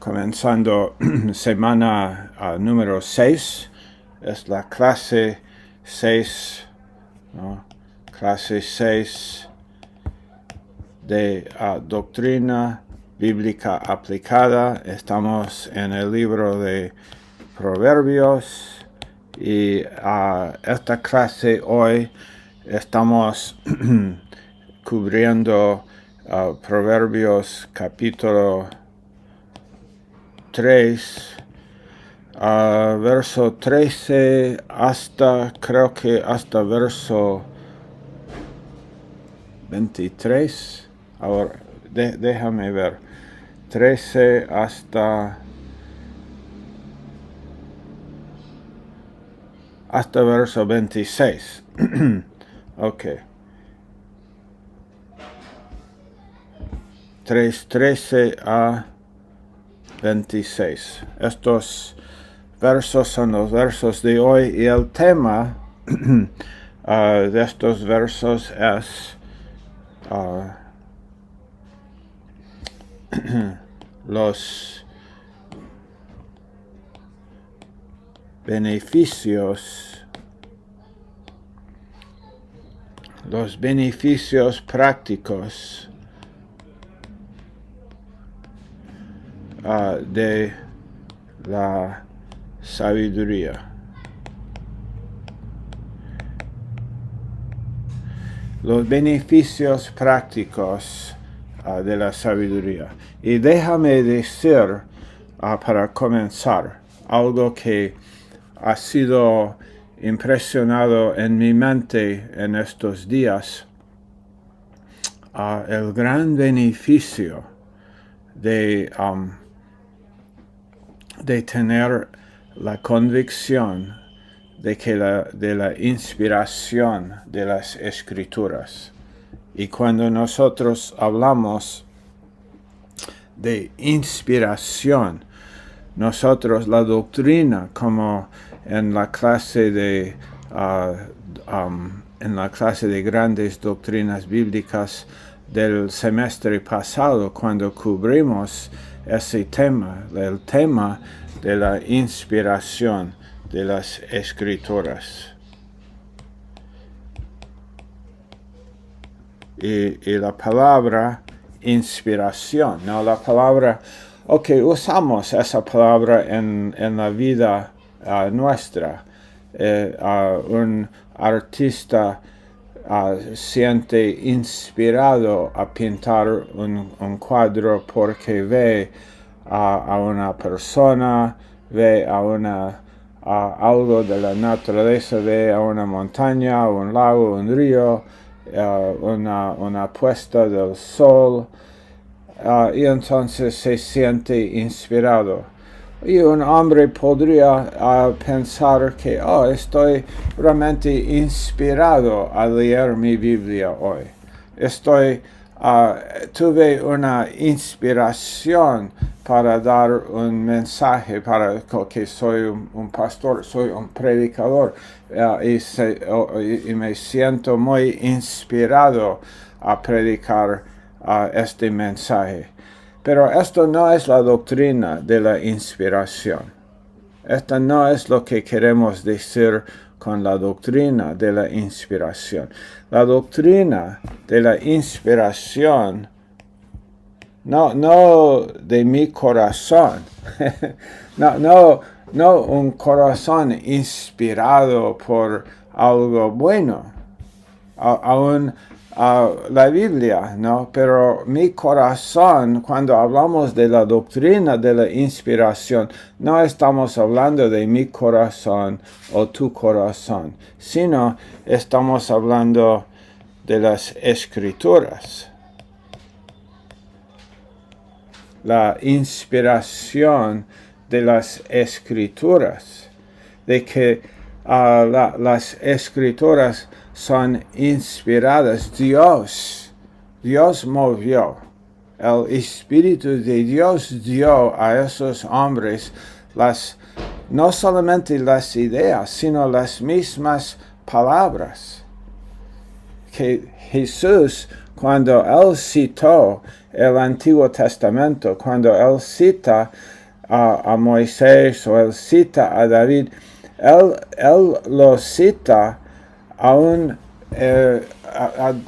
comenzando semana número 6. Es la clase 6, ¿no? Clase 6 de doctrina bíblica aplicada. Estamos en el libro de Proverbios y esta clase hoy estamos cubriendo Proverbios capítulo 3, verso 13 creo que hasta verso 23. Ahora, déjame ver. 13 hasta verso 26. Ok. 3:13 a 26. Estos versos son los versos de hoy y el tema de estos versos es los beneficios prácticos de la sabiduría. Los beneficios prácticos de la sabiduría. Y déjame decir, para comenzar, algo que ha sido impresionado en mi mente en estos días. El gran beneficio de tener la convicción de la inspiración de las Escrituras. Y cuando nosotros hablamos de inspiración, nosotros la doctrina, como en la clase de grandes doctrinas bíblicas del semestre pasado, cuando cubrimos ese tema, el tema de la inspiración de las Escrituras. Y la palabra inspiración, ¿no? La palabra, usamos esa palabra en la vida nuestra. Un artista siente inspirado a pintar un cuadro porque ve a una persona, ve a algo de la naturaleza, ve a una montaña, un lago, un río, una puesta del sol, y entonces se siente inspirado. Y un hombre podría pensar que estoy realmente inspirado a leer mi Biblia hoy. Tuve una inspiración para dar un mensaje, para que soy un pastor, soy un predicador, y me siento muy inspirado a predicar este mensaje. Pero esto no es la doctrina de la inspiración. Esto no es lo que queremos decir con la doctrina de la inspiración. La doctrina de la inspiración, no de mi corazón, no un corazón inspirado por algo bueno, aún la Biblia, ¿no? Pero mi corazón, cuando hablamos de la doctrina de la inspiración, no estamos hablando de mi corazón o tu corazón, sino estamos hablando de las Escrituras. La inspiración de las Escrituras, de que las Escrituras son inspiradas. Dios movió. El Espíritu de Dios dio a esos hombres no solamente las ideas, sino las mismas palabras. Que Jesús, cuando Él citó el Antiguo Testamento, cuando Él cita a Moisés o él cita a David, él lo cita aún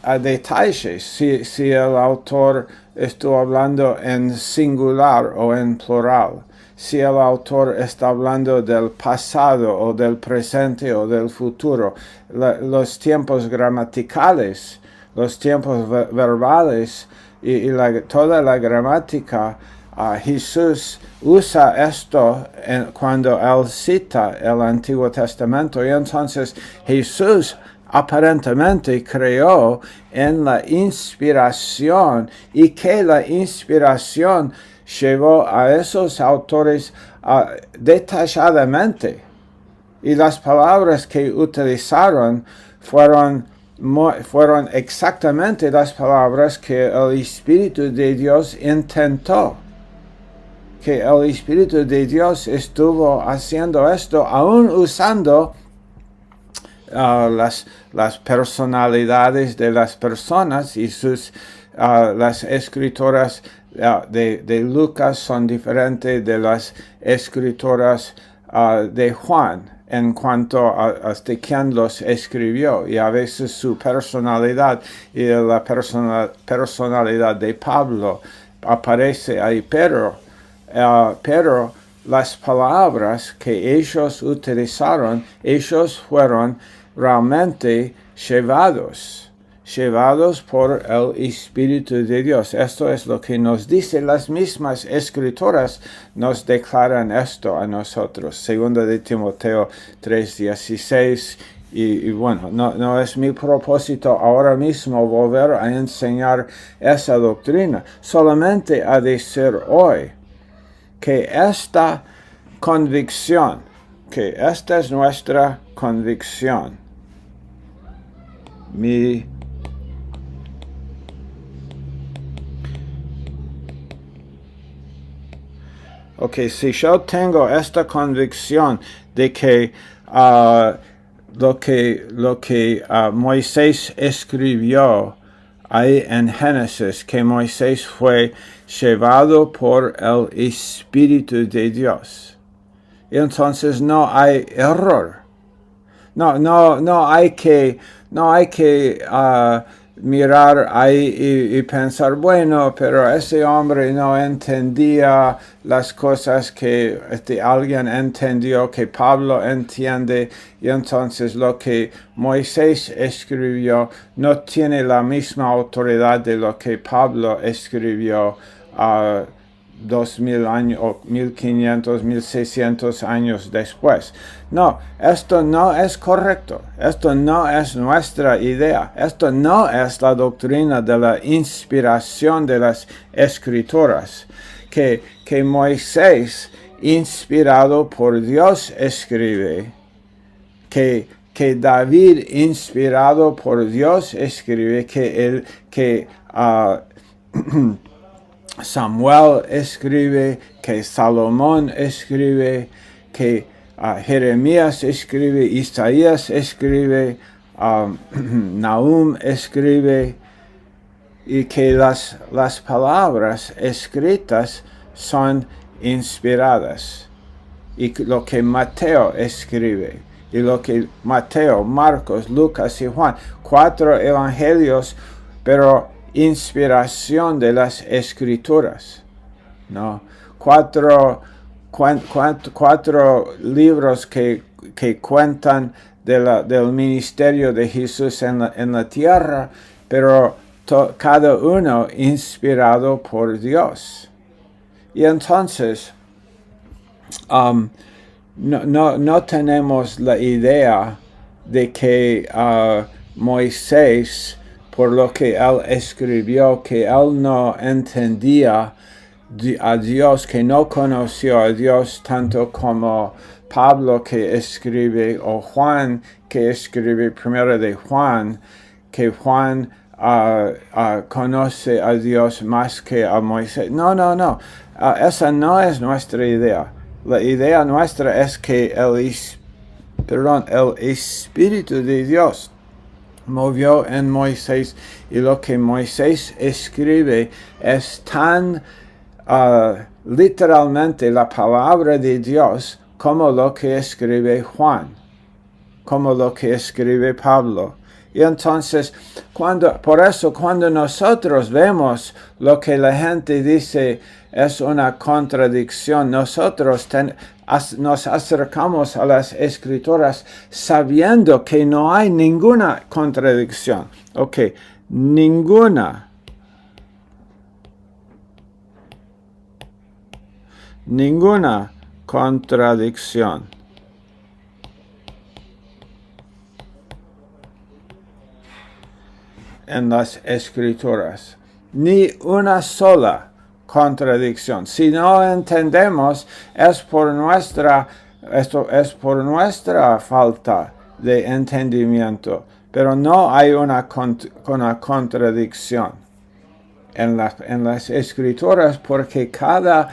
a detalles, si el autor estuvo hablando en singular o en plural, si el autor está hablando del pasado o del presente o del futuro, los tiempos gramaticales, los tiempos verbales y toda la gramática. Jesús usa esto cuando él cita el Antiguo Testamento, y entonces Jesús aparentemente creó en la inspiración, y que la inspiración llevó a esos autores detalladamente, y las palabras que utilizaron fueron exactamente las palabras que el Espíritu de Dios intentó. Que el Espíritu de Dios estuvo haciendo esto, aún usando las personalidades de las personas, y las escritoras de Lucas son diferentes de las escritoras de Juan en cuanto a quién los escribió, y a veces su personalidad y la personalidad de Pablo aparece ahí, pero las palabras que ellos utilizaron, ellos fueron realmente llevados por el Espíritu de Dios. Esto es lo que nos dice las mismas escrituras, nos declaran esto a nosotros. Segunda de Timoteo 3:16. Y bueno, no es mi propósito ahora mismo volver a enseñar esa doctrina, solamente a decir hoy que esta convicción, que esta es nuestra convicción. Si yo tengo esta convicción de que lo que Moisés escribió ahí en Génesis, que Moisés fue llevado por el Espíritu de Dios, y entonces no hay error. No hay que mirar ahí y pensar, bueno, pero ese hombre no entendía las cosas que alguien entendió, que Pablo entiende, y entonces lo que Moisés escribió no tiene la misma autoridad de lo que Pablo escribió 2000 años o 1500, 1600 años después. No, esto no es correcto. Esto no es nuestra idea. Esto no es la doctrina de la inspiración de las escrituras. Que Moisés, inspirado por Dios, escribe. Que David, inspirado por Dios, escribe. Que Samuel escribe, que Salomón escribe, que Jeremías escribe, Isaías escribe, Nahum escribe, y que las palabras escritas son inspiradas. Y lo que Mateo escribe, y lo que Mateo, Marcos, Lucas y Juan, 4 evangelios, pero inspiración de las escrituras, ¿no? Cuatro libros que cuentan del ministerio de Jesús en la tierra, pero cada uno inspirado por Dios. Y entonces no tenemos la idea de que Moisés, por lo que él escribió, que él no entendía a Dios, que no conoció a Dios tanto como Pablo, que escribe, o Juan, que escribe primero de Juan, que Juan conoce a Dios más que a Moisés. No. Esa no es nuestra idea. La idea nuestra es que el Espíritu de Dios movió en Moisés, y lo que Moisés escribe es tan literalmente la palabra de Dios como lo que escribe Juan, como lo que escribe Pablo. Y entonces, por eso cuando nosotros vemos lo que la gente dice es una contradicción, nosotros nos acercamos a las escrituras sabiendo que no hay ninguna contradicción. Ok, ninguna contradicción. En las escrituras, ni una sola contradicción. Si no entendemos, es por nuestra falta de entendimiento, pero no hay una contradicción en las escrituras, porque cada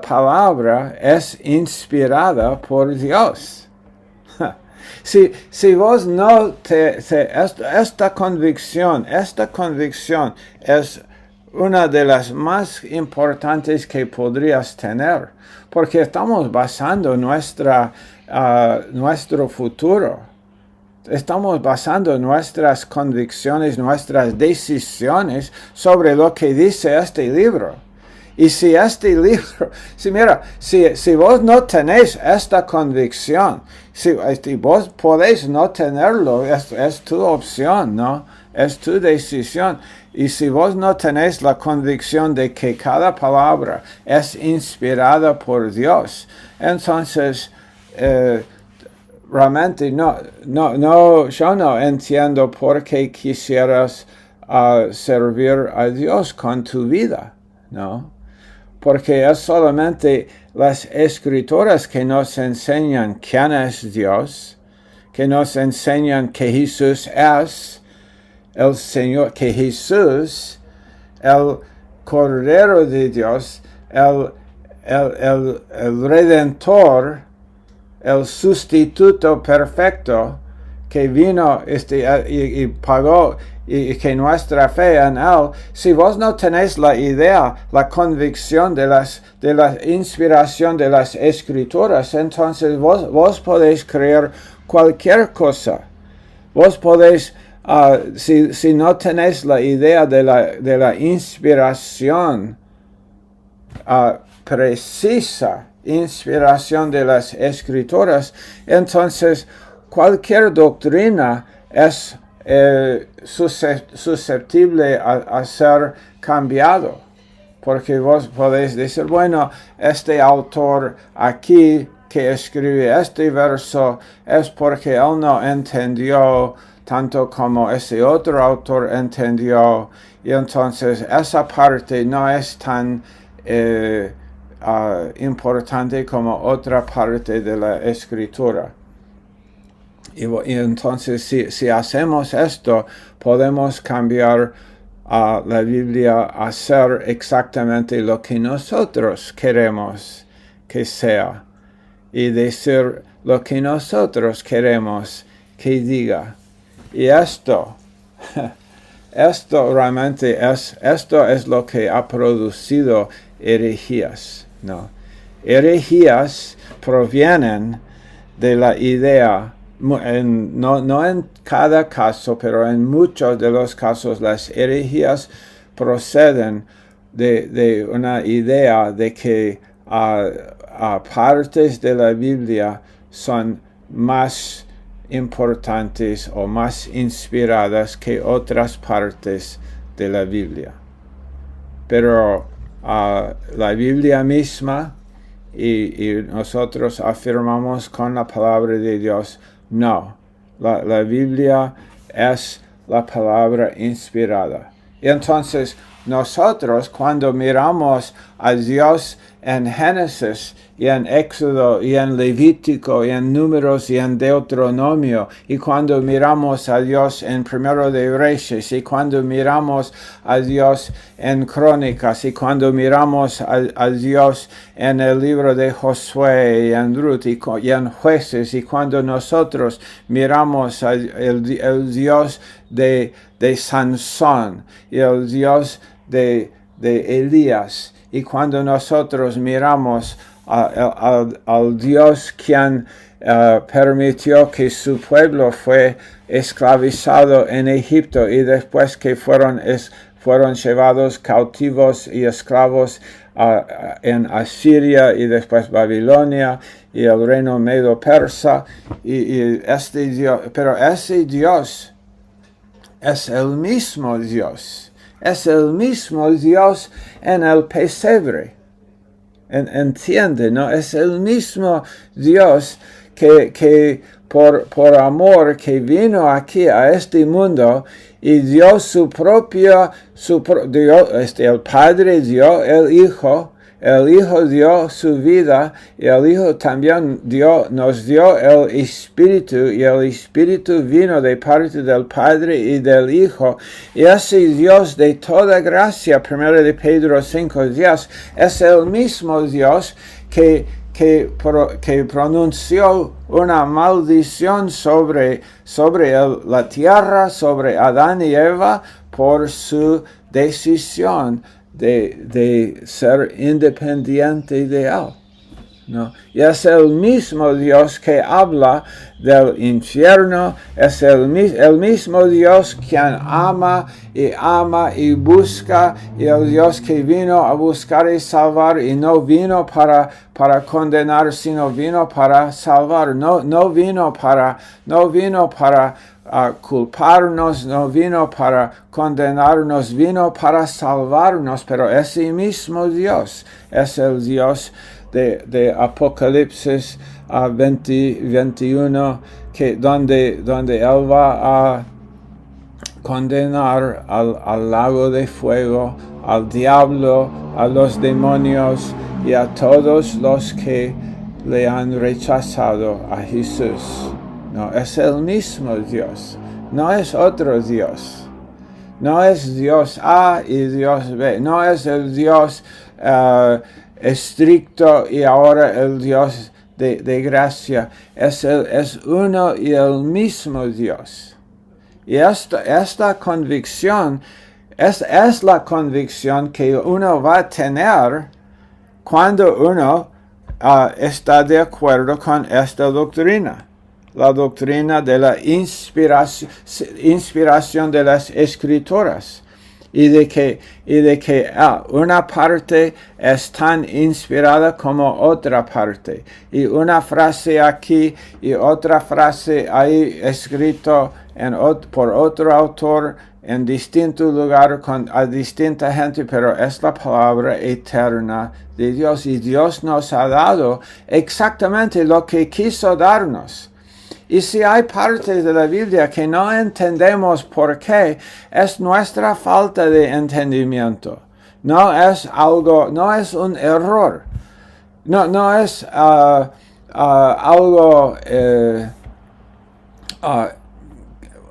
palabra es inspirada por Dios. Si vos no esta convicción es una de las más importantes que podrías tener, porque estamos basando nuestro futuro. Estamos basando nuestras convicciones, nuestras decisiones sobre lo que dice este libro. Y si este libro, si vos no tenéis esta convicción, si vos podéis no tenerlo, es tu opción, ¿no? Es tu decisión. Y si vos no tenéis la convicción de que cada palabra es inspirada por Dios, entonces realmente yo no entiendo por qué quisieras servir a Dios con tu vida, ¿no? Porque es solamente las escrituras que nos enseñan quién es Dios, que nos enseñan que Jesús es el Señor, que Jesús, el Cordero de Dios, el Redentor, el sustituto perfecto, que vino y pagó, y que nuestra fe en Él, si vos no tenéis la idea, la convicción de la inspiración de las escrituras, entonces vos podéis creer cualquier cosa. Vos podéis, si no tenéis la idea de la inspiración, precisa inspiración de las escrituras, entonces cualquier doctrina es susceptible a ser cambiado, porque vos podéis decir, bueno, este autor aquí que escribe este verso es porque él no entendió tanto como ese otro autor entendió, y entonces esa parte no es tan importante como otra parte de la escritura. Y entonces si hacemos esto, podemos cambiar la Biblia a hacer exactamente lo que nosotros queremos que sea, y decir lo que nosotros queremos que diga. Y esto realmente esto es lo que ha producido herejías, ¿no? Herejías provienen de la idea, no en cada caso, pero en muchos de los casos, las herejías proceden de una idea de que partes de la Biblia son más importantes o más inspiradas que otras partes de la Biblia. Pero la Biblia misma, y nosotros afirmamos con la palabra de Dios, no, la Biblia es la palabra inspirada. Y entonces nosotros, cuando miramos a Dios en Génesis y en Éxodo y en Levítico y en Números y en Deuteronomio, y cuando miramos a Dios en Primero de Reyes, y cuando miramos a Dios en Crónicas, y cuando miramos a Dios en el libro de Josué y en Ruth y en Jueces, y cuando nosotros miramos el Dios de Sansón y el Dios de de Elías. Y cuando nosotros miramos al Dios quien permitió que su pueblo fue esclavizado en Egipto y después que fueron llevados cautivos y esclavos en Asiria y después Babilonia y el reino medo-persa, pero ese Dios es el mismo Dios, es el mismo Dios en el pesebre. Entiende, ¿no? Es el mismo Dios que por amor que vino aquí a este mundo y dio el Padre dio el Hijo dio su vida y el Hijo también nos dio el Espíritu y el Espíritu vino de parte del Padre y del Hijo. Y ese Dios de toda gracia, 1 de Pedro 5:10, es el mismo Dios que pronunció una maldición sobre la tierra, sobre Adán y Eva, por su decisión de ser independiente de él, ¿no? Y es el mismo Dios que habla del infierno, es el mismo Dios quien ama y busca, y el Dios que vino a buscar y salvar, y no vino para condenar, sino vino para salvar, no vino para culparnos, no vino para condenarnos, vino para salvarnos. Pero ese mismo Dios es el Dios de Apocalipsis 21, donde Él va a condenar al lago de fuego, al diablo, a los demonios y a todos los que le han rechazado a Jesús. No, es el mismo Dios, no es otro Dios. No es Dios A y Dios B, no es el Dios estricto y ahora el Dios de gracia. Es uno y el mismo Dios. Y esta convicción es la convicción que uno va a tener cuando uno está de acuerdo con esta doctrina. La doctrina de la inspiración de las Escrituras y de que una parte es tan inspirada como otra parte, y una frase aquí y otra frase ahí escrito por otro autor en distinto lugar a distinta gente, pero es la palabra eterna de Dios, y Dios nos ha dado exactamente lo que quiso darnos. Y si hay partes de la Biblia que no entendemos por qué, es nuestra falta de entendimiento. No es un error. No es algo,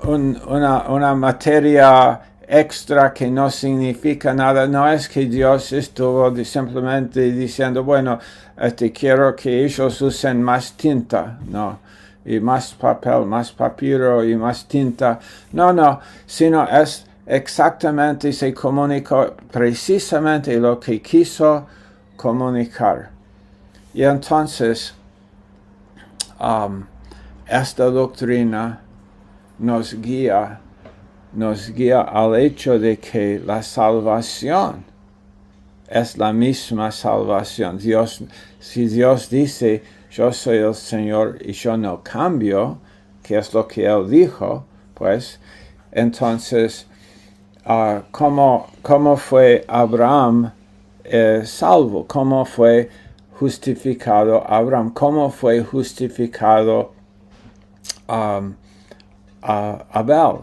una materia extra que no significa nada. No es que Dios estuvo simplemente diciendo, bueno, quiero que ellos usen más tinta. No. Y más papel, más papiro y más tinta. No, sino es exactamente, se comunicó precisamente lo que quiso comunicar. Y entonces, esta doctrina nos guía al hecho de que la salvación es la misma salvación. Si Dios dice, yo soy el Señor y yo no cambio, que es lo que Él dijo, pues, entonces, ¿cómo fue Abraham salvo? ¿Cómo fue justificado Abraham? ¿Cómo fue justificado Abel?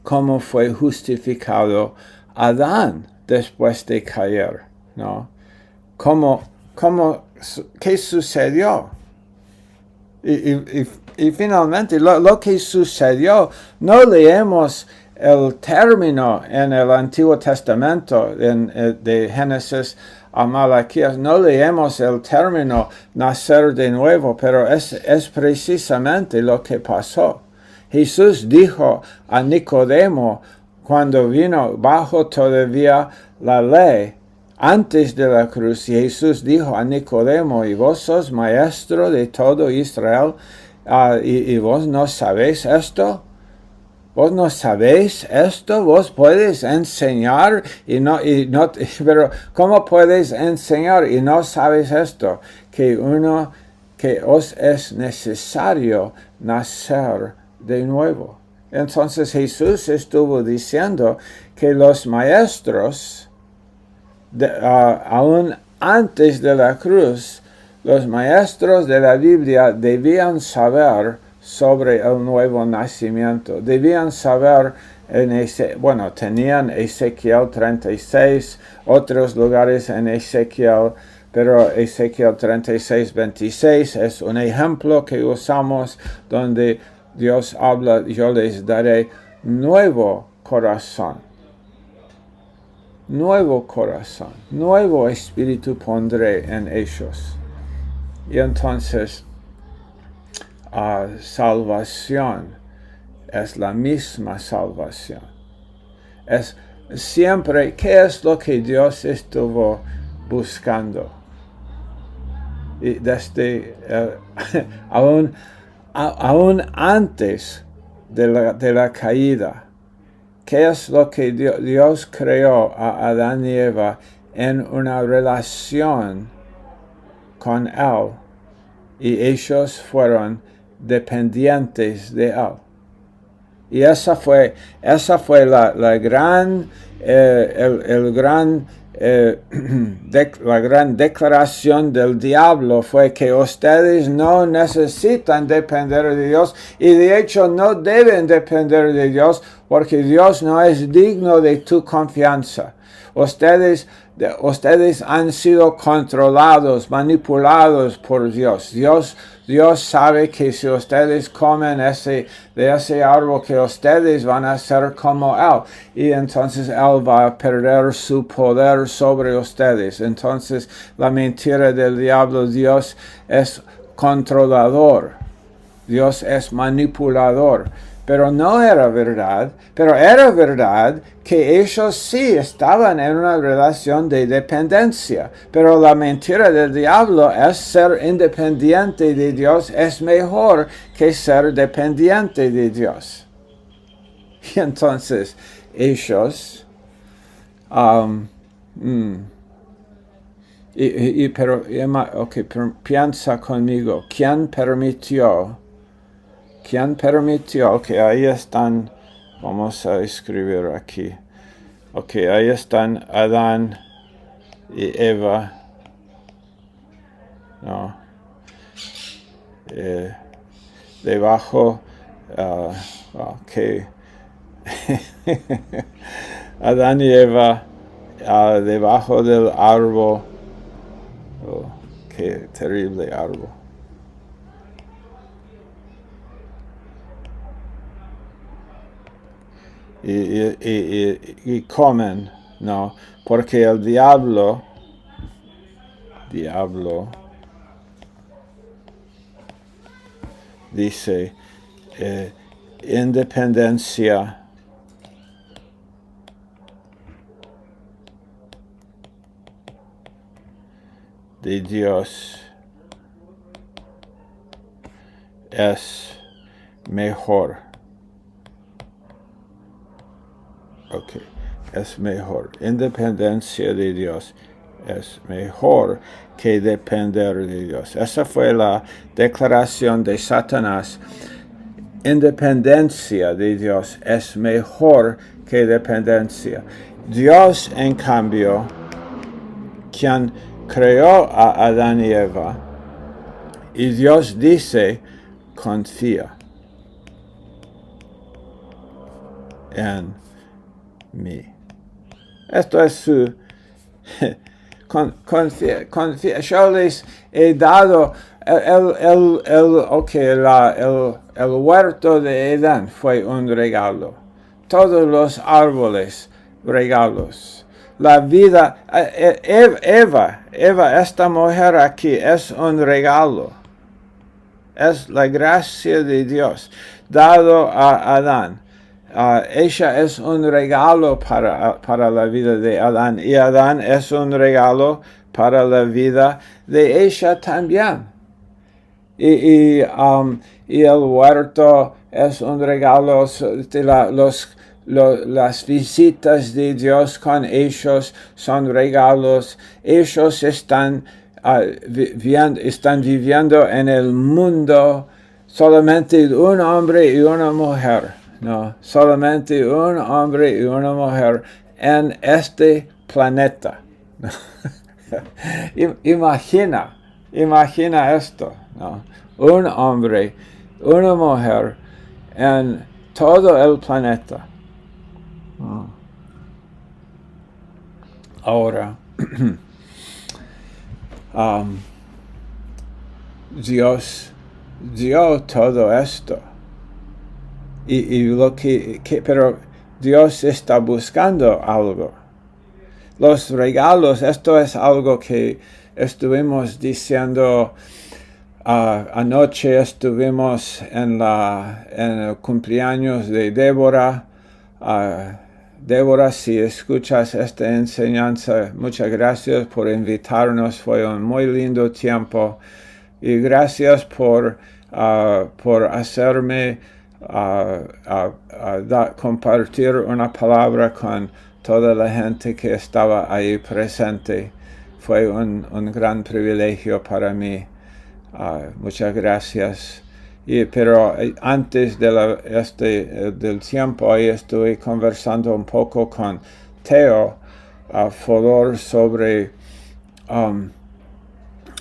¿Cómo fue justificado Adán después de caer? ¿No? ¿Qué sucedió? Y finalmente, lo que sucedió, no leemos el término en el Antiguo Testamento, de Génesis a Malaquías, no leemos el término nacer de nuevo, pero es precisamente lo que pasó. Jesús dijo a Nicodemo, cuando vino bajo todavía la ley, antes de la cruz, Jesús dijo a Nicodemo, y vos sos maestro de todo Israel, y vos no sabéis esto. ¿Vos no sabéis esto? ¿Vos podéis enseñar pero ¿cómo podéis enseñar y no sabéis esto? Que os es necesario nacer de nuevo. Entonces Jesús estuvo diciendo que los maestros, aún antes de la cruz, los maestros de la Biblia debían saber sobre el nuevo nacimiento. Debían saber, tenían Ezequiel 36, otros lugares en Ezequiel, pero Ezequiel 36, 26 es un ejemplo que usamos donde Dios habla, yo les daré nuevo corazón. Nuevo corazón, nuevo espíritu pondré en ellos. Y entonces, salvación es la misma salvación. Es siempre, ¿qué es lo que Dios estuvo buscando? Y desde, aún antes de la caída, ¿qué es lo que Dios creó a Adán y Eva en una relación con Él? Y ellos fueron dependientes de Él. Y esa fue la gran declaración del diablo, fue que ustedes no necesitan depender de Dios, y de hecho no deben depender de Dios, porque Dios no es digno de tu confianza. Ustedes han sido controlados, manipulados por Dios. Dios sabe que si ustedes comen de ese árbol, que ustedes van a ser como Él. Y entonces Él va a perder su poder sobre ustedes. Entonces la mentira del diablo, Dios es controlador. Dios es manipulador. Pero no era verdad, pero era verdad que ellos sí estaban en una relación de dependencia. Pero la mentira del diablo es ser independiente de Dios es mejor que ser dependiente de Dios. Y entonces ellos, piensa conmigo, ¿quién permitió? Ok, ahí están, vamos a escribir aquí. Ok, ahí están Adán y Eva. No. Debajo, ok. Adán y Eva debajo del árbol. Oh, qué terrible árbol. Y comen, ¿no? Porque el diablo dice, independencia de Dios es mejor. Ok, es mejor. Independencia de Dios es mejor que depender de Dios. Esa fue la declaración de Satanás. Independencia de Dios es mejor que dependencia. Dios, en cambio, quien creó a Adán y Eva, y Dios dice, confía en mí. Esto es su confía. Yo les he dado el huerto de Edén fue un regalo. Todos los árboles, regalos. La vida, Eva, esta mujer aquí es un regalo. Es la gracia de Dios dado a Adán. ella es un regalo para la vida de Adán, y Adán es un regalo para la vida de ella también. Y el huerto es un regalo, las visitas de Dios con ellos son regalos. Ellos están viviendo en el mundo solamente un hombre y una mujer, no, solamente un hombre y una mujer en este planeta. Imagina esto, ¿no? Un hombre, una mujer en todo el planeta. Ahora, Dios dio todo esto. Pero Dios está buscando algo. Los regalos, esto es algo que estuvimos diciendo anoche. Estuvimos en el cumpleaños de Débora. Débora, si escuchas esta enseñanza, muchas gracias por invitarnos. Fue un muy lindo tiempo. Y gracias por hacerme compartir una palabra con toda la gente que estaba ahí presente. Fue un gran privilegio para mí. Muchas gracias. Pero antes del tiempo, ahí estuve conversando un poco con Theo Fodor sobre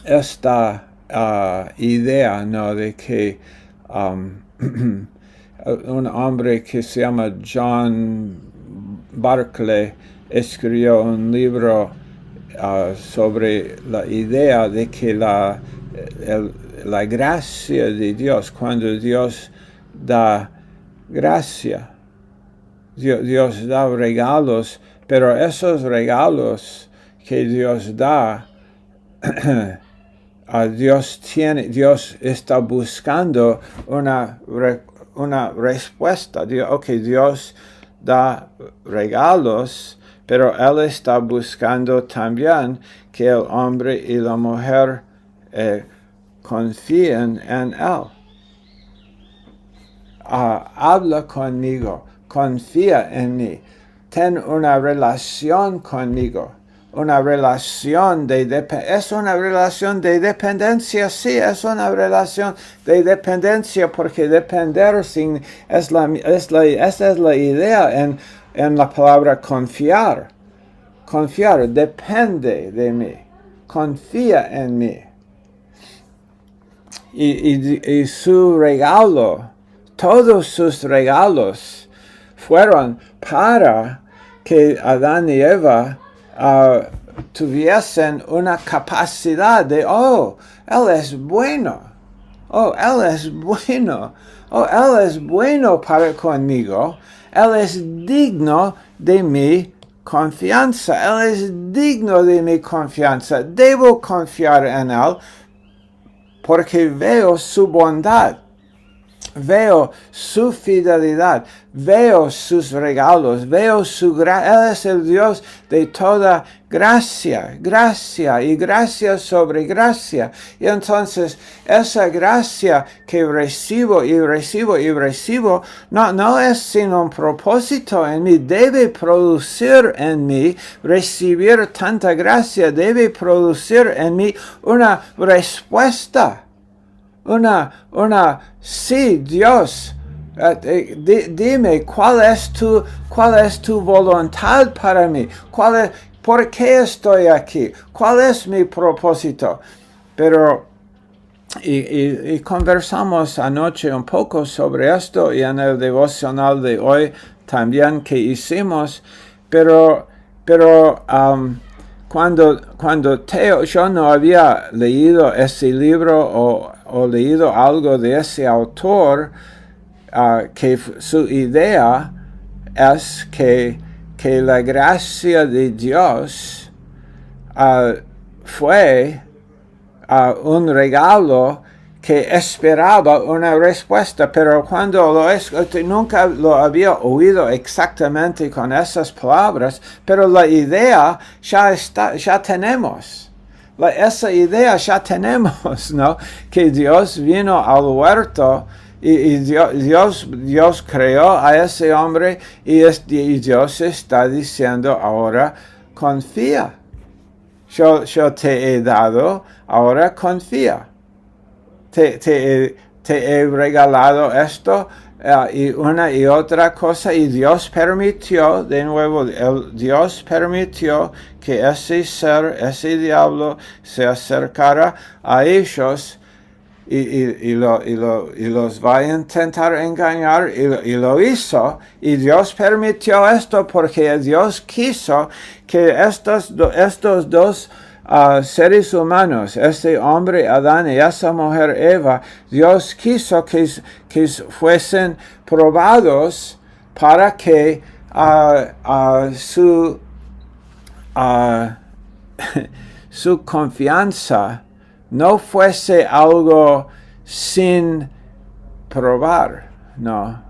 esta idea, ¿no? De que un hombre que se llama John Barclay escribió un libro sobre la idea de que la gracia de Dios, cuando Dios da gracia, Dios da regalos, pero esos regalos que Dios da, Dios está buscando una respuesta. Dios da regalos, pero Él está buscando también que el hombre y la mujer confíen en Él. Habla conmigo, confía en mí, ten una relación conmigo. Una relación es una relación de dependencia, sí, es una relación de dependencia, porque depender esa es la idea en la palabra confiar. Confiar, depende de mí, confía en mí. Y su regalo, todos sus regalos fueron para que Adán y Eva tuviesen una capacidad de, Él es bueno, Él es bueno, Él es bueno para conmigo, Él es digno de mi confianza, Él es digno de mi confianza, debo confiar en Él porque veo su bondad. Veo su fidelidad, veo sus regalos, veo su gracia. Él es el Dios de toda gracia, gracia y gracia sobre gracia. Y entonces esa gracia que recibo, no es sin un propósito en mí. Debe producir en mí, recibir tanta gracia, debe producir en mí una respuesta. Sí, Dios, dime cuál es tu voluntad para mí, por qué estoy aquí, cuál es mi propósito. Pero, y conversamos anoche un poco sobre esto, y en el devocional de hoy también que hicimos, pero cuando Theo, yo no había leído ese libro o leído algo de ese autor, que su idea es que la gracia de Dios fue un regalo que esperaba una respuesta, pero cuando nunca lo había oído exactamente con esas palabras, pero la idea ya tenemos. Esa idea ya tenemos, ¿no? Que Dios vino al huerto y Dios creó a ese hombre y Dios está diciendo ahora, confía. Yo te he dado, ahora confía. Te he regalado esto y una y otra cosa, y Dios permitió, de nuevo, Dios permitió que ese ser, ese diablo, se acercara a ellos y los va a intentar engañar, y lo hizo, y Dios permitió esto porque Dios quiso que estos dos seres humanos, este hombre Adán y esa mujer Eva, Dios quiso que fuesen probados para que su confianza no fuese algo sin probar, no.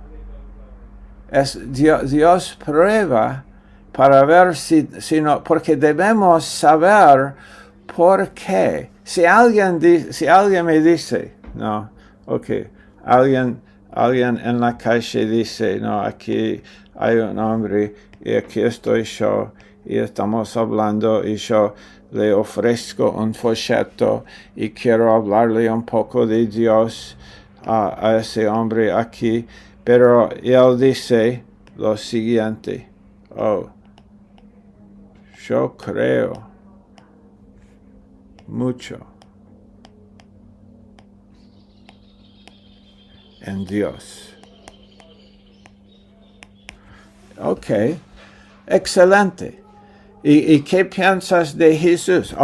Dios prueba para ver si no, porque debemos saber por qué. Si alguien me dice, no, alguien en la calle dice, no, aquí hay un hombre y aquí estoy yo y estamos hablando y yo le ofrezco un folleto y quiero hablarle un poco de Dios a ese hombre aquí, pero él dice lo siguiente: yo creo mucho en Dios. Excelente. ¿Y qué piensas de Jesús?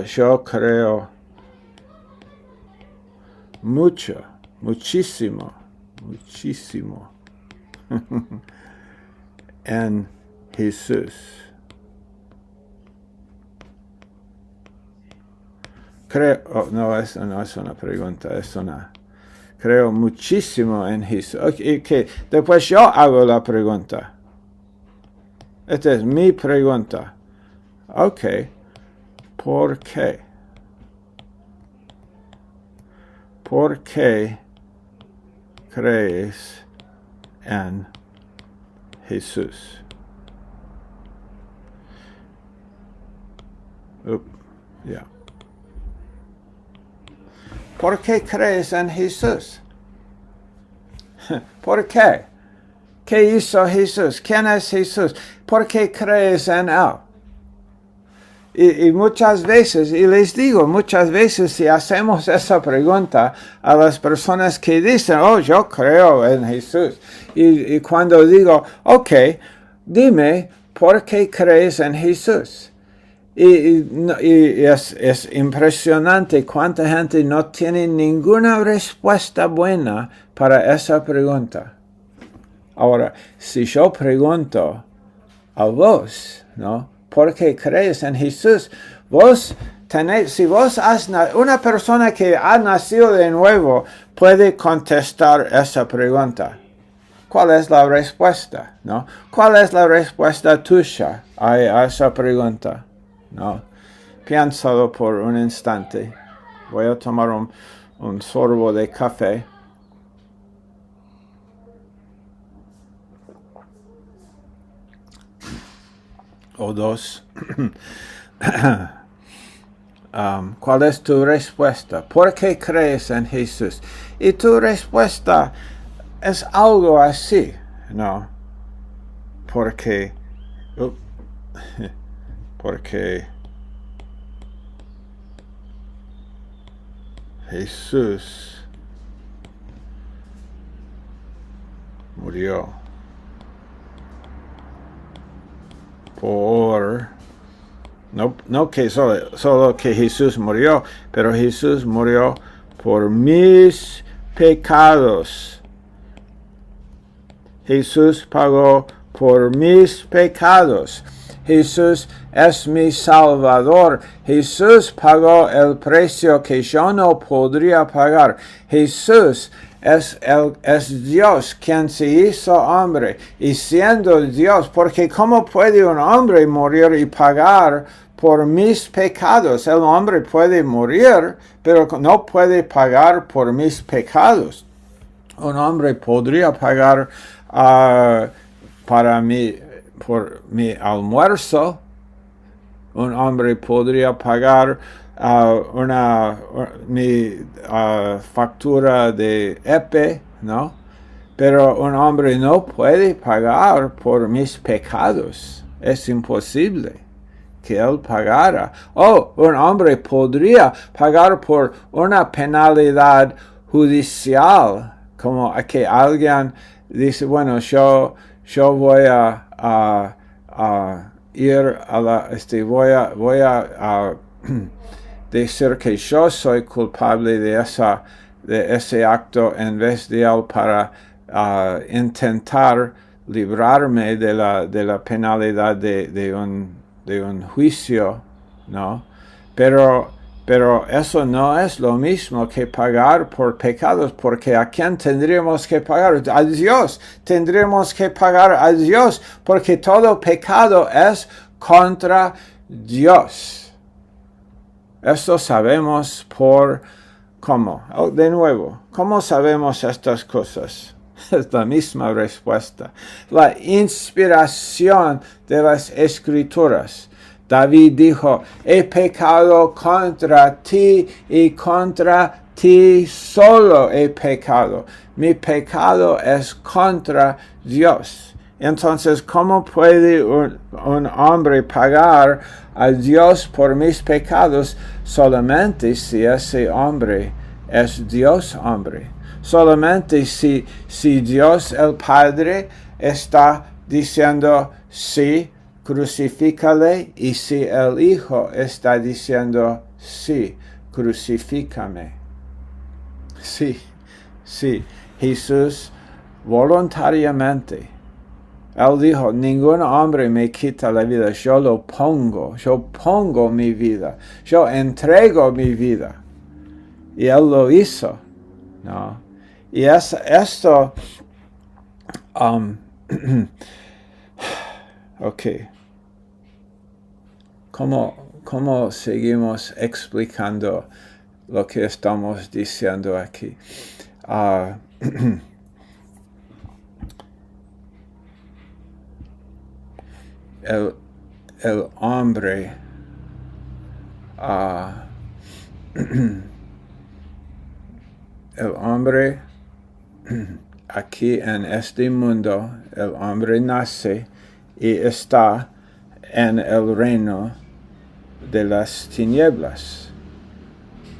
Yo creo muchísimo en Jesús. Eso no es una pregunta, creo muchísimo en Jesús. Después yo hago la pregunta. Esta es mi pregunta. ¿Por qué? ¿Por qué crees en Jesús? ¿Por qué crees en Jesús? ¿Por qué? ¿Qué hizo Jesús? ¿Quién es Jesús? ¿Por qué crees en Él? Y muchas veces, y les digo, muchas veces si hacemos esa pregunta a las personas que dicen, yo creo en Jesús, y cuando digo, dime, ¿por qué crees en Jesús? Y es impresionante cuánta gente no tiene ninguna respuesta buena para esa pregunta. Ahora, si yo pregunto a vos, ¿no? ¿Por qué crees en Jesús? Si vos una persona que ha nacido de nuevo puede contestar esa pregunta. ¿Cuál es la respuesta? ¿No? ¿Cuál es la respuesta tuya a esa pregunta? ¿No? Piénsalo por un instante. Voy a tomar un sorbo de café. O dos. ¿Cuál es tu respuesta? ¿Por qué crees en Jesús? Y tu respuesta es algo así, ¿no? Porque Jesús murió no que solo que Jesús murió, pero Jesús murió por mis pecados. Jesús pagó por mis pecados. Jesús es mi Salvador. Jesús pagó el precio que yo no podría pagar. Jesús es Dios quien se hizo hombre. Y siendo Dios, porque ¿cómo puede un hombre morir y pagar por mis pecados? El hombre puede morir, pero no puede pagar por mis pecados. Un hombre podría pagar por mi almuerzo. Un hombre podría pagar mi factura de EPE, ¿no? Pero un hombre no puede pagar por mis pecados. Es imposible que él pagara. Un hombre podría pagar por una penalidad judicial, como que alguien dice, bueno, yo voy a ir a la, voy a decir que yo soy culpable de ese acto en vez de él para intentar librarme de la penalidad de un juicio, ¿no? Pero eso no es lo mismo que pagar por pecados, porque ¿a quién tendríamos que pagar? A Dios. Tendríamos que pagar a Dios, porque todo pecado es contra Dios. Esto sabemos por ¿cómo? De nuevo, ¿cómo sabemos estas cosas? Es la misma respuesta. La inspiración de las Escrituras. David dijo, he pecado contra ti y contra ti solo he pecado. Mi pecado es contra Dios. Entonces, ¿cómo puede un hombre pagar a Dios por mis pecados? Solamente si ese hombre es Dios hombre. Solamente si Dios el Padre está diciendo sí, crucifícale, y si el Hijo está diciendo sí, crucifícame. Sí, Jesús voluntariamente. Él dijo, ningún hombre me quita la vida, yo pongo mi vida, yo entrego mi vida. Y Él lo hizo, ¿no? Y esto, ok. ¿Cómo seguimos explicando lo que estamos diciendo aquí? El hombre aquí en este mundo, el hombre nace y está en el reino de las tinieblas.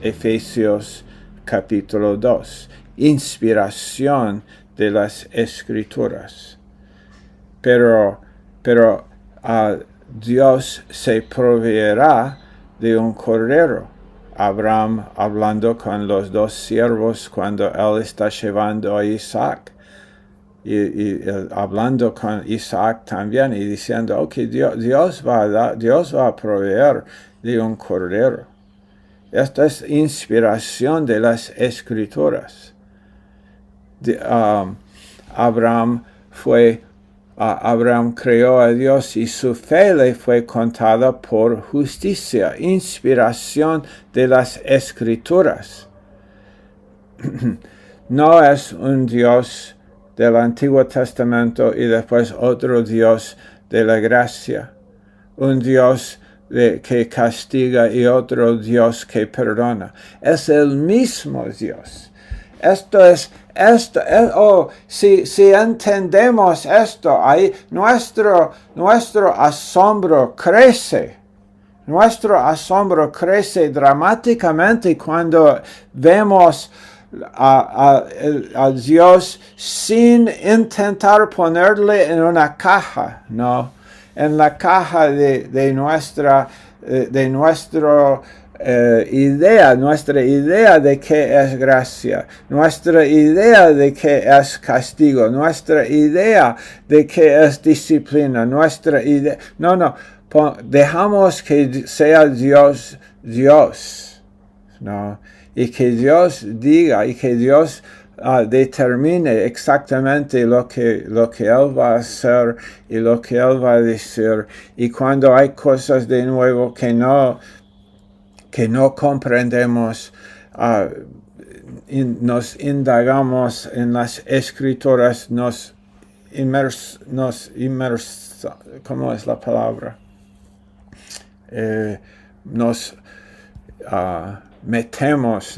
Efesios capítulo 2. Inspiración de las Escrituras. Pero Dios se proveerá de un cordero. Abraham hablando con los dos siervos cuando él está llevando a Isaac. Y hablando con Isaac también y diciendo, ok, Dios va a proveer de un cordero. Esta es inspiración de las Escrituras. Abraham creó a Dios y su fe le fue contada por justicia. Inspiración de las Escrituras. No es un Dios del Antiguo Testamento y después otro Dios de la gracia. Un Dios que castiga y otro Dios que perdona. Es el mismo Dios. Si entendemos esto, ahí nuestro asombro crece. Nuestro asombro crece dramáticamente cuando vemos a Dios sin intentar ponerle en una caja, ¿no? En la caja de nuestra idea de qué es gracia, nuestra idea de qué es castigo, nuestra idea de qué es disciplina, nuestra idea. No, dejamos que sea Dios, ¿no? Y que Dios diga y que Dios determine exactamente lo que Él va a hacer y lo que Él va a decir. Y cuando hay cosas de nuevo que no comprendemos, nos indagamos en las Escrituras, ¿cómo es la palabra? Nos metemos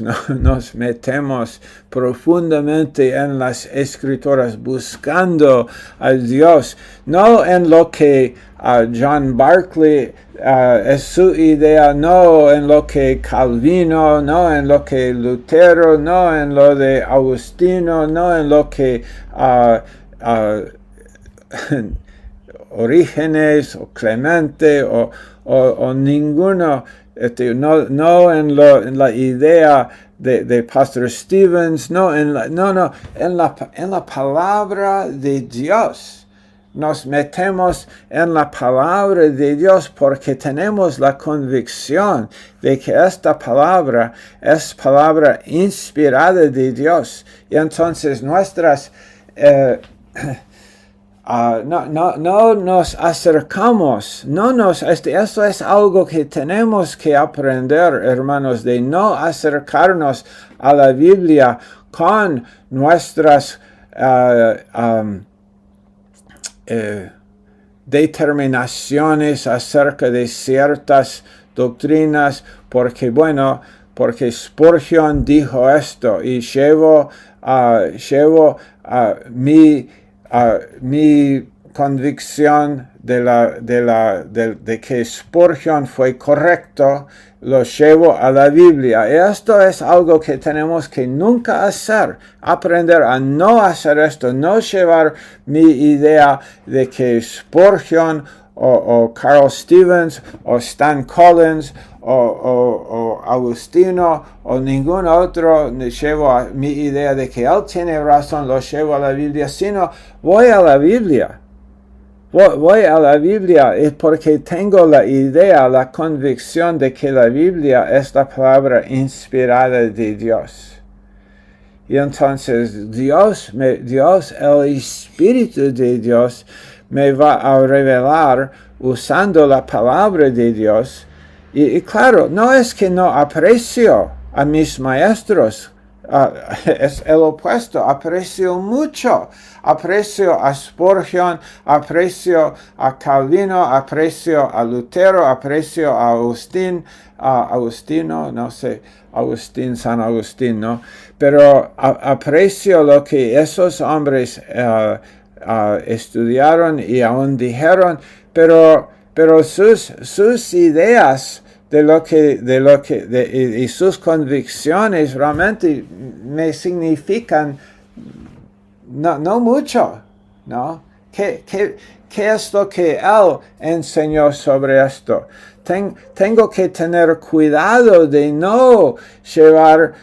profundamente en las Escrituras buscando a Dios, no en lo que John Barclay es su idea, no en lo que Calvino, no en lo que Lutero, no en lo de Agustino, no en lo que Orígenes o Clemente o ninguno, no en la idea de Pastor Stevens, en la palabra de Dios. Nos metemos en la palabra de Dios porque tenemos la convicción de que esta palabra es palabra inspirada de Dios. Y entonces nuestras no nos acercamos, esto es algo que tenemos que aprender, hermanos, de no acercarnos a la Biblia con nuestras determinaciones acerca de ciertas doctrinas, porque Spurgeon dijo esto y llevo mi convicción de que Spurgeon fue correcto, lo llevo a la Biblia. Y esto es algo que tenemos que nunca hacer, aprender a no hacer esto, no llevar mi idea de que Spurgeon o Carl Stevens o Stan Collins o Agustino o ningún otro llevo a mi idea de que él tiene razón, lo llevo a la Biblia, sino voy a la Biblia. Voy a la Biblia porque tengo la idea, la convicción de que la Biblia es la palabra inspirada de Dios. Y entonces Dios, el Espíritu de Dios, me va a revelar usando la palabra de Dios. Y claro, no es que no aprecio a mis maestros, es el opuesto, aprecio mucho. Aprecio a Spurgeon, aprecio a Calvino, aprecio a Lutero, aprecio a San Agustín, ¿no? Pero aprecio lo que esos hombres estudiaron y aún dijeron, pero sus ideas y sus convicciones realmente me significan no mucho, ¿no? ¿Qué es lo que él enseñó sobre esto? Tengo que tener cuidado de no llevar,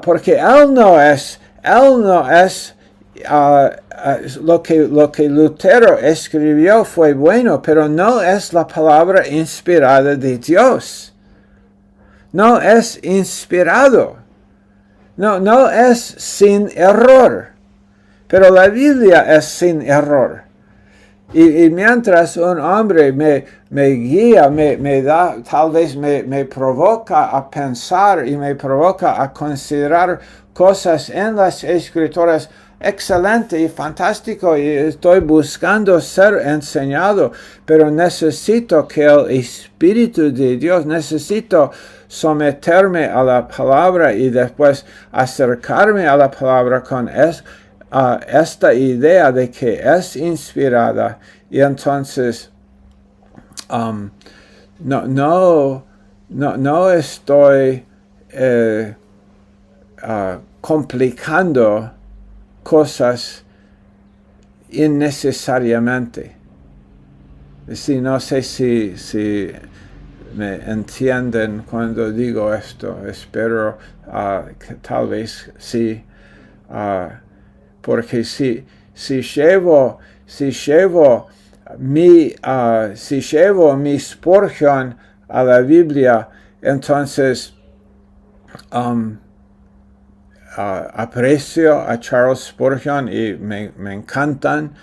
porque él no es lo que Lutero escribió fue bueno, pero no es la palabra inspirada de Dios. No es inspirado. No es sin error. Pero la Biblia es sin error. Y mientras un hombre me guía, me da, tal vez me provoca a pensar y me provoca a considerar cosas en las Escrituras, excelente y fantástico, y estoy buscando ser enseñado, pero necesito que el Espíritu de Dios, necesito someterme a la palabra y después acercarme a la palabra con esta idea de que es inspirada, y entonces no estoy complicando cosas innecesariamente. No sé si me entienden cuando digo esto. Espero que tal vez sí. Porque si llevo si llevo mi Spurgeon a la Biblia, entonces aprecio a Charles Spurgeon y me encantan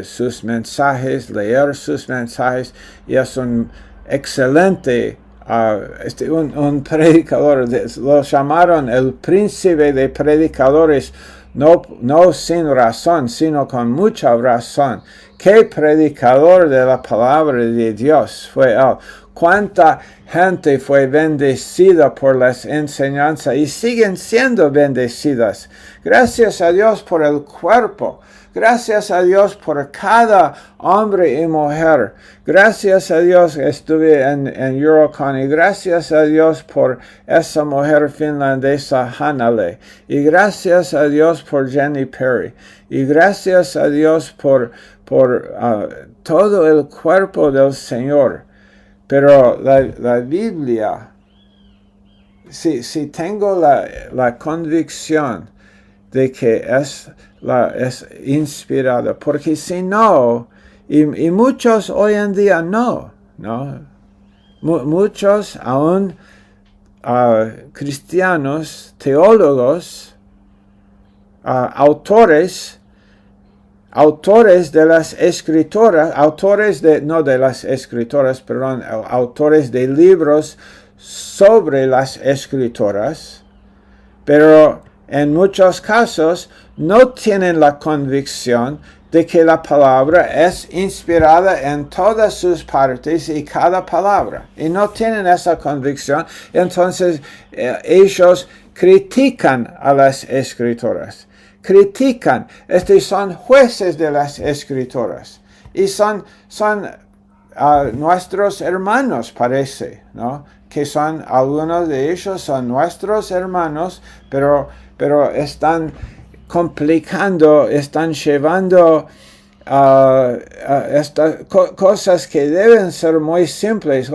sus mensajes, leer sus mensajes, y es un excelente un predicador. Lo llamaron el príncipe de predicadores, no sin razón, sino con mucha razón. ¿Qué predicador de la palabra de Dios fue él? Cuánta gente fue bendecida por las enseñanzas y siguen siendo bendecidas. Gracias a Dios por el cuerpo. Gracias a Dios por cada hombre y mujer. Gracias a Dios estuve en Eurocon, y gracias a Dios por esa mujer finlandesa Hanale. Y gracias a Dios por Jenny Perry. Y gracias a Dios por todo el cuerpo del Señor. Pero la Biblia, si tengo la convicción de que es inspirada, porque si no, y muchos hoy en día no. Muchos aún cristianos, teólogos, autores de las escritoras, autores de libros sobre las escritoras, pero en muchos casos no tienen la convicción de que la palabra es inspirada en todas sus partes y cada palabra. Y no tienen esa convicción, entonces ellos critican a las escritoras. Critican, son jueces de las escritoras. Y son nuestros hermanos, parece, ¿no? Que algunos de ellos son nuestros hermanos, pero están complicando, están llevando estas cosas que deben ser muy simples.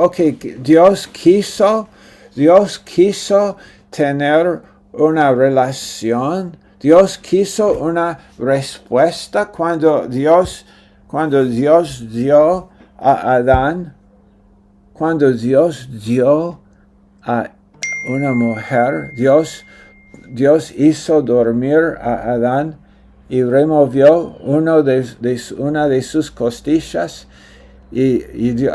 Dios quiso tener una relación. Dios quiso una respuesta cuando Dios dio a Adán, cuando Dios dio a una mujer. Dios hizo dormir a Adán y removió una de sus costillas. Y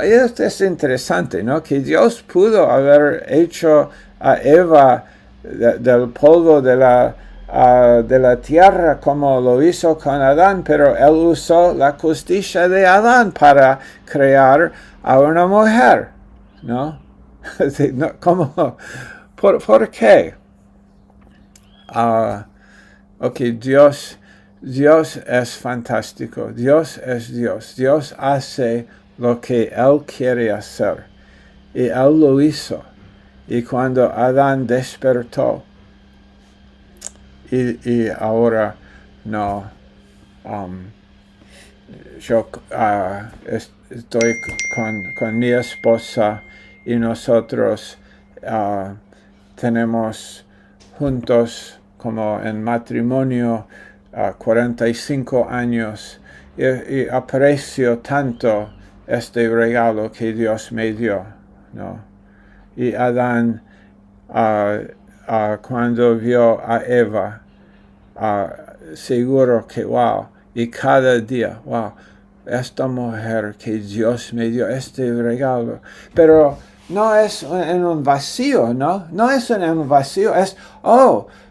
esto es interesante, ¿no? Que Dios pudo haber hecho a Eva del polvo de la tierra como lo hizo con Adán, pero él usó la costilla de Adán para crear a una mujer, ¿no? ¿Cómo? ¿Por qué? Dios es fantástico. Dios es Dios. Dios hace lo que Él quiere hacer. Y Él lo hizo. Y cuando Adán despertó, y ahora no, yo estoy con mi esposa, y nosotros tenemos juntos como en matrimonio 45 años, y aprecio tanto este regalo que Dios me dio, ¿no? Y Adán, cuando vio a Eva, seguro que wow, y cada día, wow, esta mujer que Dios me dio, este regalo, pero no es en un vacío, ¿no? No es en un vacío, es,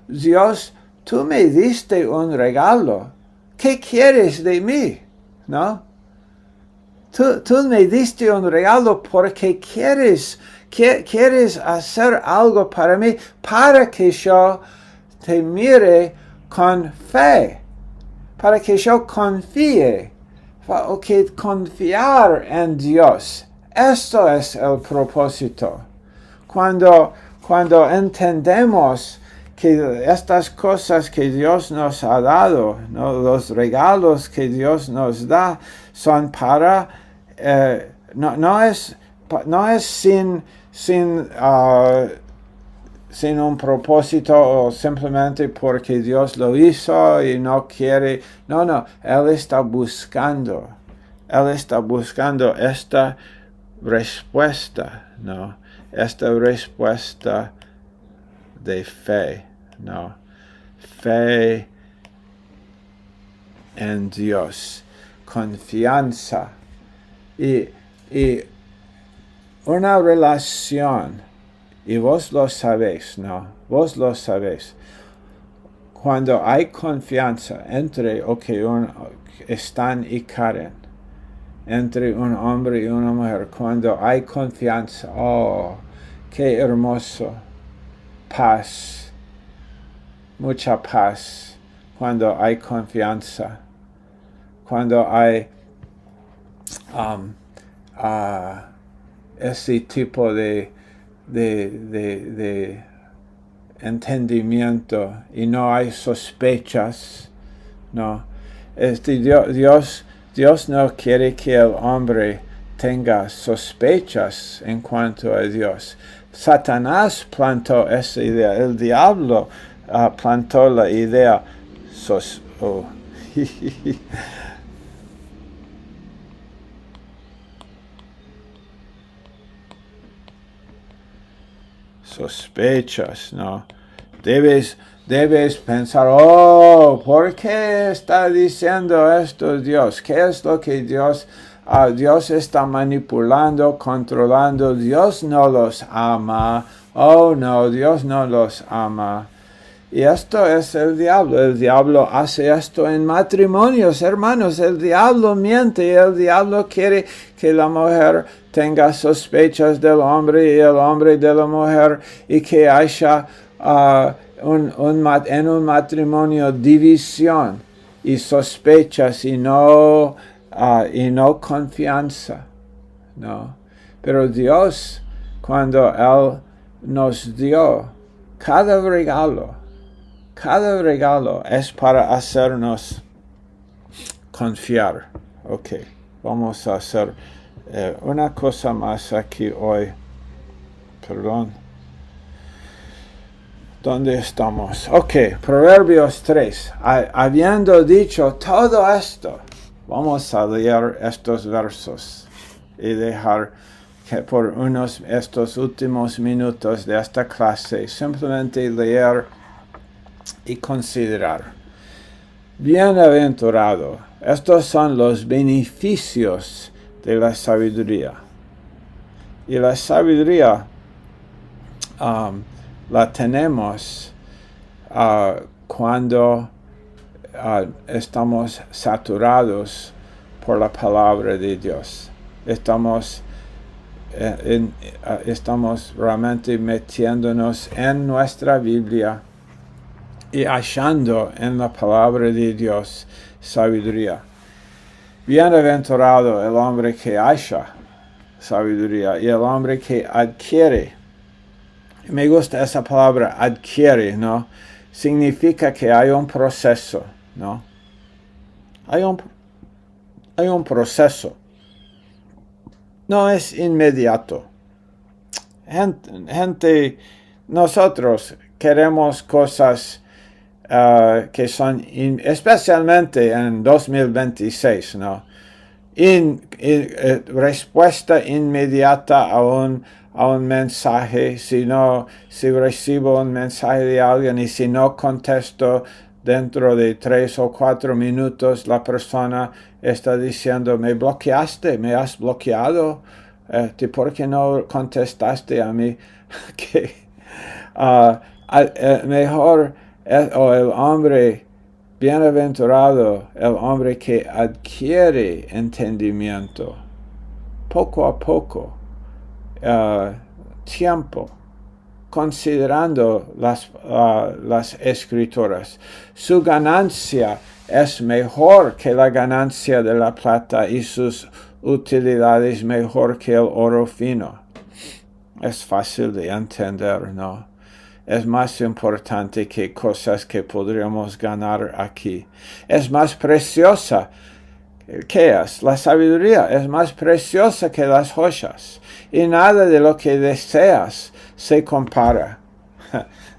Dios, tú me diste un regalo, ¿qué quieres de mí? ¿No? Tú me diste un regalo porque quieres hacer algo para mí, para que yo te mire con fe, para que yo confíe, confiar en Dios. Esto es el propósito. Cuando entendemos que estas cosas que Dios nos ha dado, ¿no? Los regalos que Dios nos da, son para, no es sin un propósito, o simplemente porque Dios lo hizo y no quiere. No, Él está buscando Él está buscando esta respuesta, ¿no? Esta respuesta de fe, ¿no? Fe en Dios, confianza y una relación, y vos lo sabéis, ¿no? Vos lo sabéis. Cuando hay confianza entre Stan y Karen, entre un hombre y una mujer, cuando hay confianza, oh, qué hermoso, paz, mucha paz, cuando hay confianza, cuando hay ese tipo de entendimiento y no hay sospechas, no. Dios no quiere que el hombre tenga sospechas en cuanto a Dios. Satanás plantó esa idea, el diablo plantó la idea. Sospechas, ¿no? Debes pensar, oh, ¿por qué está diciendo esto Dios? ¿Qué es lo que Dios está manipulando, controlando? Dios no los ama. Oh, no, Dios no los ama. Y esto es el diablo. El diablo hace esto en matrimonios, hermanos. El diablo miente y el diablo quiere que la mujer tenga sospechas del hombre y el hombre de la mujer y que haya en un matrimonio división y sospechas y no confianza. No. Pero Dios, cuando Él nos dio cada regalo es para hacernos confiar. Ok, vamos a hacer una cosa más aquí hoy. Perdón. ¿Dónde estamos? Ok, Proverbios 3. Habiendo dicho todo esto, vamos a leer estos versos y dejar que por estos últimos minutos de esta clase simplemente leer y considerar. Bienaventurado. Estos son los beneficios de la sabiduría. Y la sabiduría la tenemos cuando estamos saturados por la palabra de Dios. Estamos realmente metiéndonos en nuestra Biblia y hallando en la palabra de Dios sabiduría. Bienaventurado el hombre que halla sabiduría y el hombre que adquiere. Me gusta esa palabra, adquiere, ¿no? Significa que hay un proceso, ¿no? Hay un proceso. No es inmediato. Nosotros queremos cosas que son, especialmente en 2026, ¿no? Respuesta inmediata a un mensaje. Si recibo un mensaje de alguien y si no contesto dentro de 3 o 4 minutos, la persona está diciendo, me bloqueaste, me has bloqueado, ¿por qué no contestaste a mí? Mejor el hombre bienaventurado, el hombre que adquiere entendimiento, poco a poco, tiempo, considerando las escrituras. Su ganancia es mejor que la ganancia de la plata y sus utilidades mejor que el oro fino. Es fácil de entender, ¿no? Es más importante que cosas que podríamos ganar aquí. Es más preciosa. ¿Qué es? La sabiduría es más preciosa que las joyas. Y nada de lo que deseas se compara.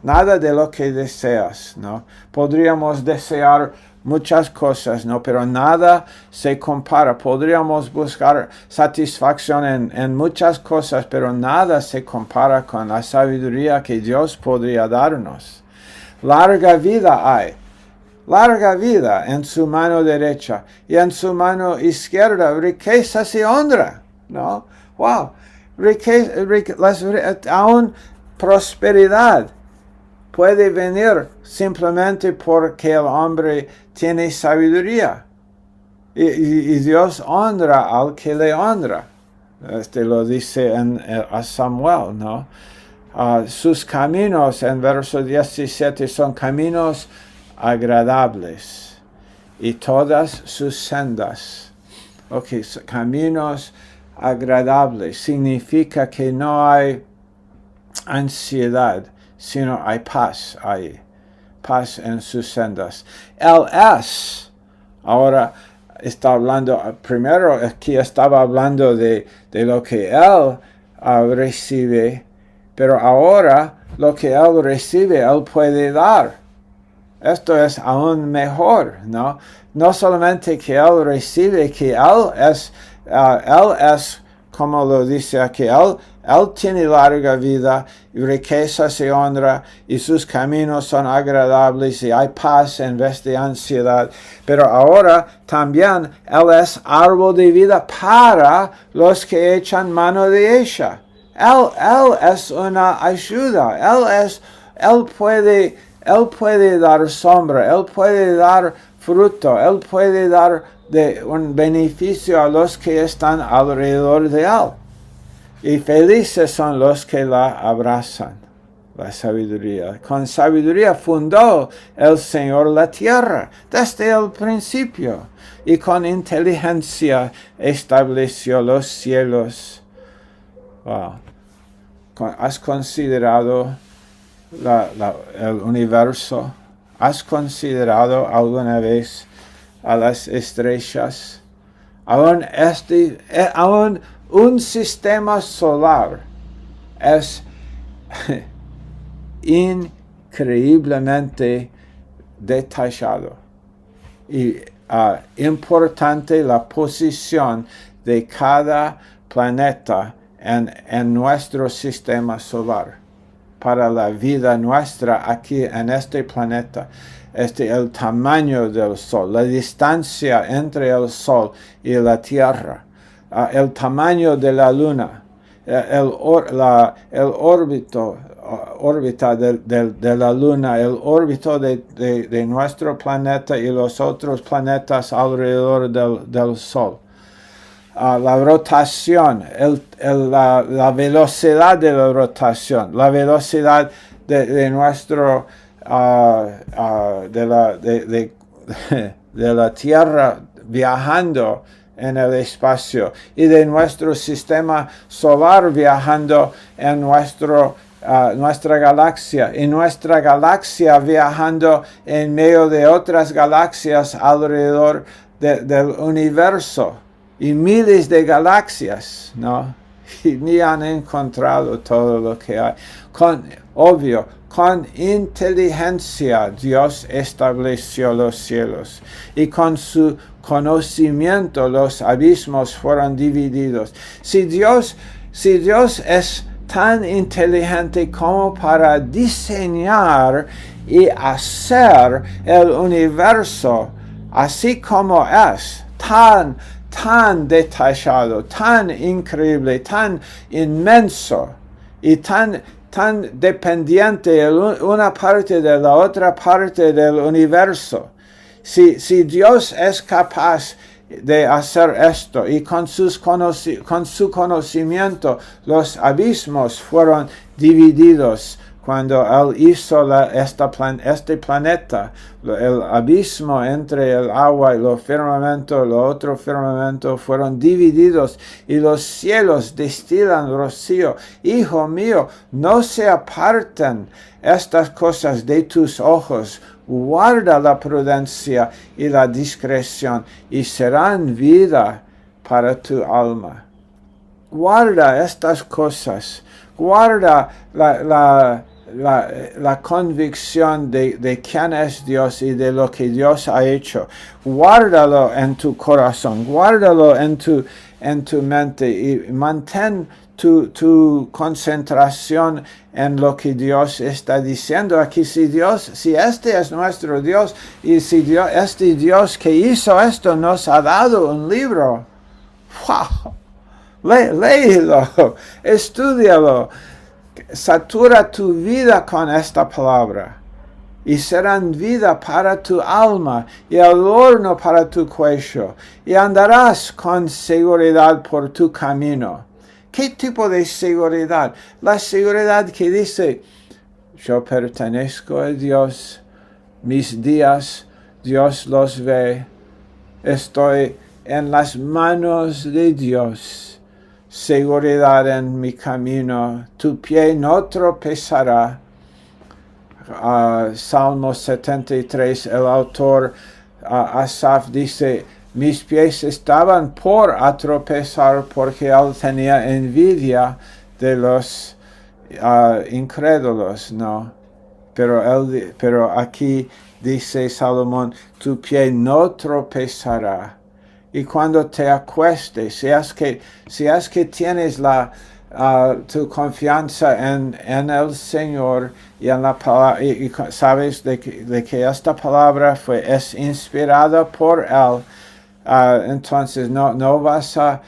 Nada de lo que deseas, ¿no? Podríamos desear muchas cosas, ¿no? Pero nada se compara. Podríamos buscar satisfacción en muchas cosas, pero nada se compara con la sabiduría que Dios podría darnos. Larga vida hay. Larga vida en su mano derecha y en su mano izquierda riquezas y honra, ¿no? Wow, aún prosperidad puede venir simplemente porque el hombre tiene sabiduría y Dios honra al que le honra. Lo dice a Samuel, ¿no? Sus caminos, en verso 17, son caminos agradables y todas sus sendas. Caminos agradables significa que no hay ansiedad, sino hay paz ahí, paz en sus sendas. Él es, ahora está hablando, primero aquí estaba hablando de lo que él recibe, pero ahora lo que él recibe, él puede dar. Esto es aún mejor, ¿no? No solamente que él recibe, que él es, como lo dice aquí, él tiene larga vida, y riquezas y honra, y sus caminos son agradables, y hay paz en vez de ansiedad. Pero ahora también él es árbol de vida para los que echan mano de ella. Él es una ayuda, él puede dar sombra, él puede dar fruto, él puede dar un beneficio a los que están alrededor de él. Y felices son los que la abrazan, la sabiduría. Con sabiduría fundó el Señor la tierra desde el principio, y con inteligencia estableció los cielos. Wow. ¿Has considerado el universo? ¿Has considerado alguna vez a las estrellas? Aún un sistema solar es increíblemente detallado y importante la posición de cada planeta en nuestro sistema solar para la vida nuestra aquí en este planeta. El tamaño del Sol, la distancia entre el Sol y la Tierra, el tamaño de la Luna, el órbita de la Luna, el órbito de nuestro planeta y los otros planetas alrededor del Sol. La rotación, la velocidad de la rotación, la velocidad de nuestro de la Tierra viajando en el espacio y de nuestro sistema solar viajando en nuestra galaxia, y nuestra galaxia viajando en medio de otras galaxias alrededor del universo, y miles de galaxias, ¿no? Y ni han encontrado todo lo que hay. Con inteligencia Dios estableció los cielos, y con su conocimiento los abismos fueron divididos. Si Dios es tan inteligente como para diseñar y hacer el universo así como es, tan detallado, tan increíble, tan inmenso y tan dependiente una parte de la otra parte del universo. Si Dios es capaz de hacer esto, y con su conocimiento los abismos fueron divididos cuando Él hizo este planeta, el abismo entre el agua y lo otro firmamento fueron divididos, y los cielos destilan rocío. Hijo mío, no se aparten estas cosas de tus ojos. Guarda la prudencia y la discreción, y serán vida para tu alma. Guarda estas cosas. Guarda la convicción de quién es Dios y de lo que Dios ha hecho. Guárdalo en tu corazón, guárdalo en tu mente y mantén tu concentración en lo que Dios está diciendo aquí. Si este es nuestro Dios y si este Dios que hizo esto nos ha dado un libro, ¡wow! Léelo, estúdialo. Satura tu vida con esta palabra y serán vida para tu alma y adorno para tu cuello y andarás con seguridad por tu camino. ¿Qué tipo de seguridad? La seguridad que dice, yo pertenezco a Dios, mis días Dios los ve, estoy en las manos de Dios. Seguridad en mi camino, tu pie no tropezará. Salmo 73, el autor Asaf dice, mis pies estaban por tropezar porque él tenía envidia de los incrédulos, ¿no? Pero aquí dice Salomón, tu pie no tropezará. Y cuando te acuestes, si es que tienes tu confianza en el Señor y en la palabra, y sabes de que esta palabra es inspirada por Él, entonces no vas a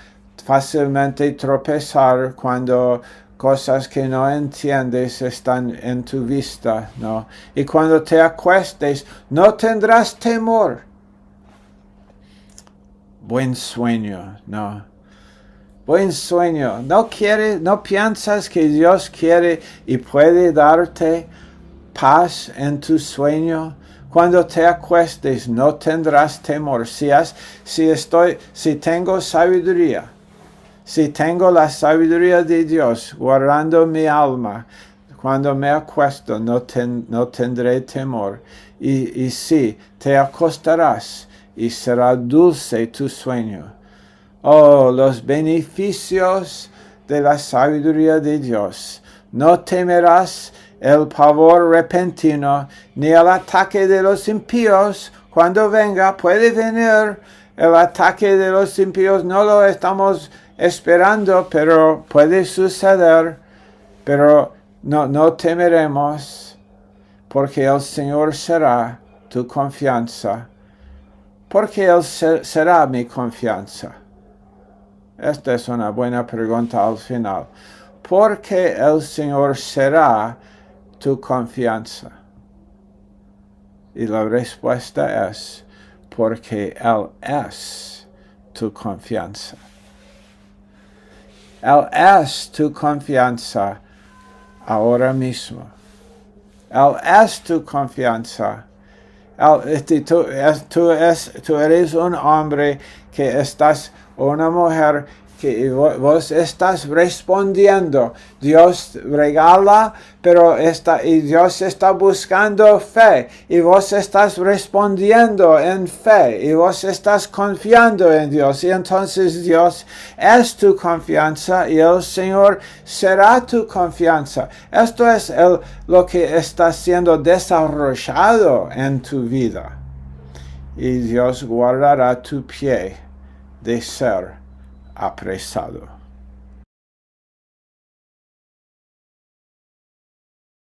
fácilmente tropezar cuando cosas que no entiendes están en tu vista, ¿no? Y cuando te acuestes, no tendrás temor. Buen sueño, no. Buen sueño. No piensas que Dios quiere y puede darte paz en tu sueño. Cuando te acuestes, no tendrás temor. Si tengo sabiduría, si tengo la sabiduría de Dios guardando mi alma, cuando me acuesto, no tendré temor. Y sí, te acostarás y será dulce tu sueño. Oh, los beneficios de la sabiduría de Dios. No temerás el pavor repentino, ni el ataque de los impíos. Cuando venga, puede venir el ataque de los impíos. No lo estamos esperando, pero puede suceder. Pero no temeremos, porque el Señor será tu confianza. ¿Por qué Él será mi confianza? Esta es una buena pregunta al final. ¿Por qué el Señor será tu confianza? Y la respuesta es, porque Él es tu confianza. Él es tu confianza ahora mismo. Él es tu confianza. Tú eres un hombre que estás, una mujer que vos estás respondiendo. Dios regala, y Dios está buscando fe. Y vos estás respondiendo en fe. Y vos estás confiando en Dios. Y entonces Dios es tu confianza y el Señor será tu confianza. Esto es lo que está siendo desarrollado en tu vida. Y Dios guardará tu pie de ser apresado.